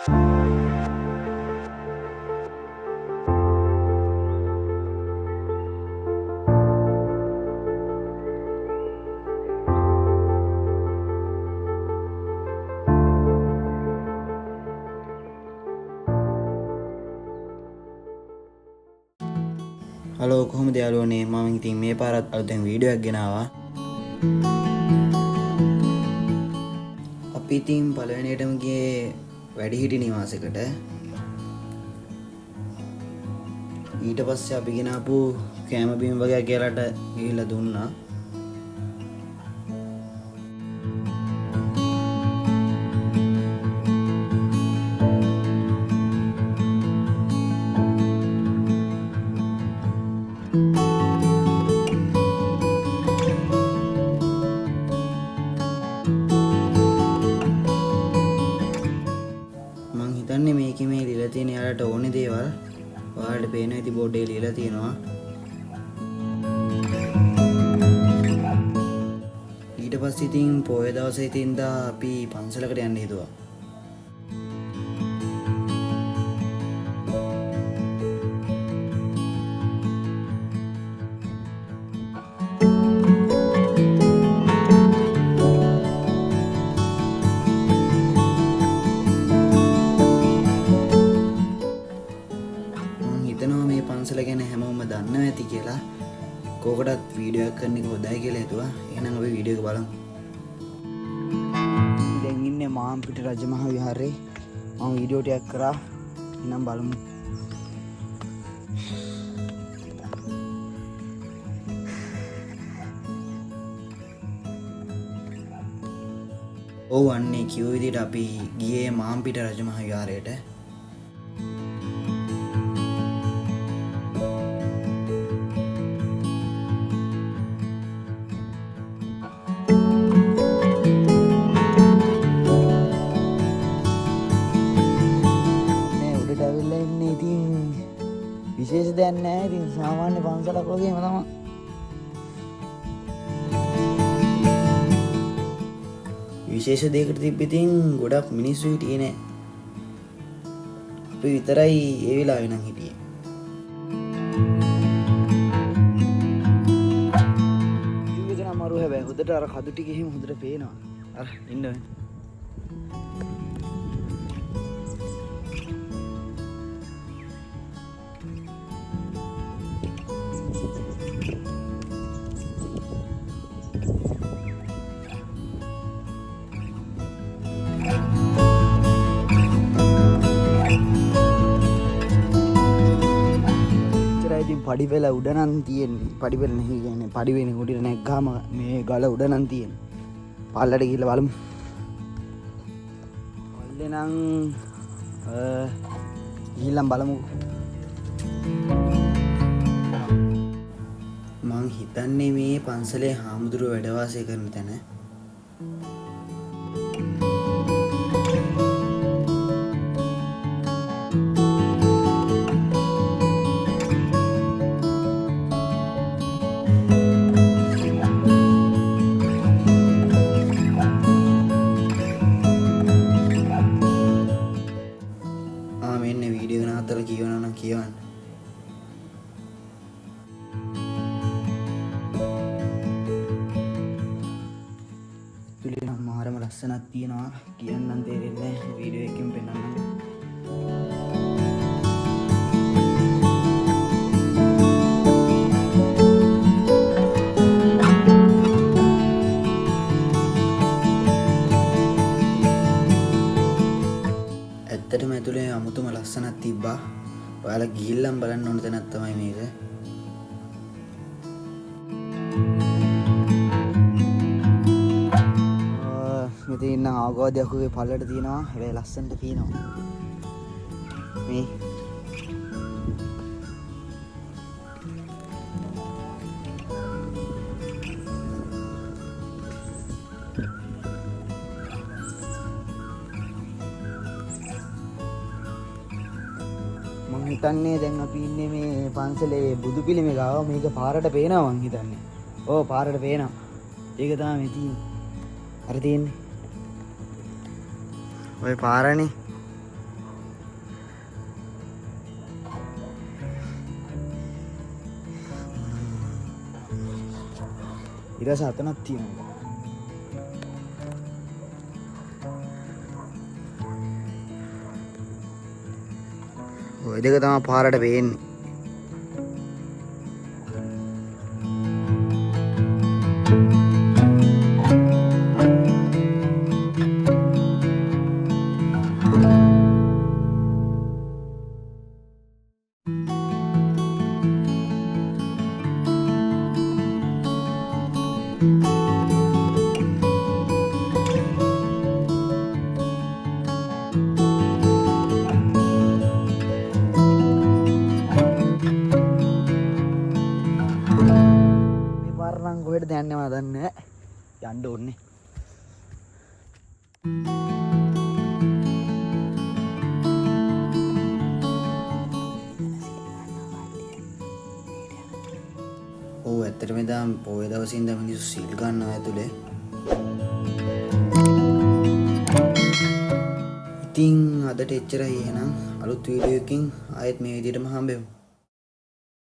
Hello කොහොමද යාළුවනේ මම ඉතින් මේ පාරත් අලුතෙන් වීඩියෝ එකක් ගෙනාවා. අපි ඉතින් පළවෙනියටම ගියේ වැඩිහිටි නිවාසයකට. ඊට පස්සේ අපි ගෙනාපු කෑම බීම වගේ කියලාට ගිහිල්ලා දුන්නා. හිතන්නේ මේකේ මේ ලියලා තියෙන යාලට ඕනේ දේවල් ඔයාලට පේනවා ඉතින් බෝඩ් එකේ ලියලා තියෙනවා. ඊට පස්සේ ඉතින් පොය දවසේ ඉඳලා අපි පන්සලකට යන්න හිතුවා. මේ පන්සල ගැන හැමෝම දන්නවා ඇති කියලා කෝකටත් වීඩියෝ එකක් කරන්න එක හොඳයි කියලා හිතුවා. එහෙනම් අපි වීඩියෝ එක බලමු. දැන් ඉන්නේ මාම්පිට රජමහා විහාරේ. මම වීඩියෝ ටිකක් කරා. එහෙනම් බලමු. ඔව් අන්නේ කිව්ව විදිහට අපි ගියේ මාම්පිට රජමහා විහාරයට. විශේෂ දෙයක් නැහැ. ඉතින් සාමාන්‍ය පන්සලක් වගේම තමයි. විශේෂ දෙයකට තිබ්බිතින් ගොඩක් මිනිස්සු හිටියේ නෑ. අපි විතරයි ඒ වෙලාවේ නම් හිටියේ. ඉන්නේ නම් මරු හැබැයි හොදට අර කඩු ටික එහෙම හොදට පේනවා. අර ඉන්න ඕනේ. ඉතින් පඩි පෙළ උඩ නම් තියෙන්නේ. පඩි පෙළ නෙහි කියන්නේ පඩි වෙන උඩට නැග්ගාම මේ ගල උඩ නම් තියෙන්නේ. පල්ලට ගිහලා බලමු. පල්ලේ නම් ගිහිල්ලා බලමු. මං හිතන්නේ මේ පන්සලේ හාමුදුරුවෝ වැඩ වාසය කරන තැන. මෙන්න වීඩියෝ එක නවත්තලා කියවනවා නම් කියවන්න. තුලිය නම් මාරම ලස්සනක් තියෙනවා. කියන්නම් තේරෙන්නේ නැහැ. වීඩියෝ එකකින් පෙන්නන්නම්. ඇත්තටම ඇතුලේ අමුතුම ලස්සනක් තිබ්බා. ඔයාලා ගිහිල්ලා බලන්න ඕන තැනක් තමයි මේක. මෙතන ඉන්න ආගෝදයක් වගේ පල්ලට තියෙනවා. හැබැයි ලස්සනට පේනවා. මේ මං හිතන්නේ දැන් අපි ඉන්නේ මේ පන්සලේ බුදු පිළිමේ ගාව. මේක පාරට පේනවා මං හිතන්නේ. ඕ පාරට පේනවා. ඒක තමයි මේ තියෙන්නේ. අර තියෙන්නේ. ඔය පාරනේ. ඉරස අතනක් තියෙනවා. ඔය දෙක තමයි පාරට පේන්නේ. කොහෙටද යන්නේ මම දන්නේ නැහැ. යන්න ඕනේ. ඔව් ඇත්තටම දැන් පොය දවසේ ඉඳන් මිනිස්සු සීල් ගන්නවා ඇතුලේ. ඉතින් අදට එච්චරයි එහෙනම් අලුත් වීඩියෝ එකකින් ආයෙත් මේ විදිහටම හම්බෙමු.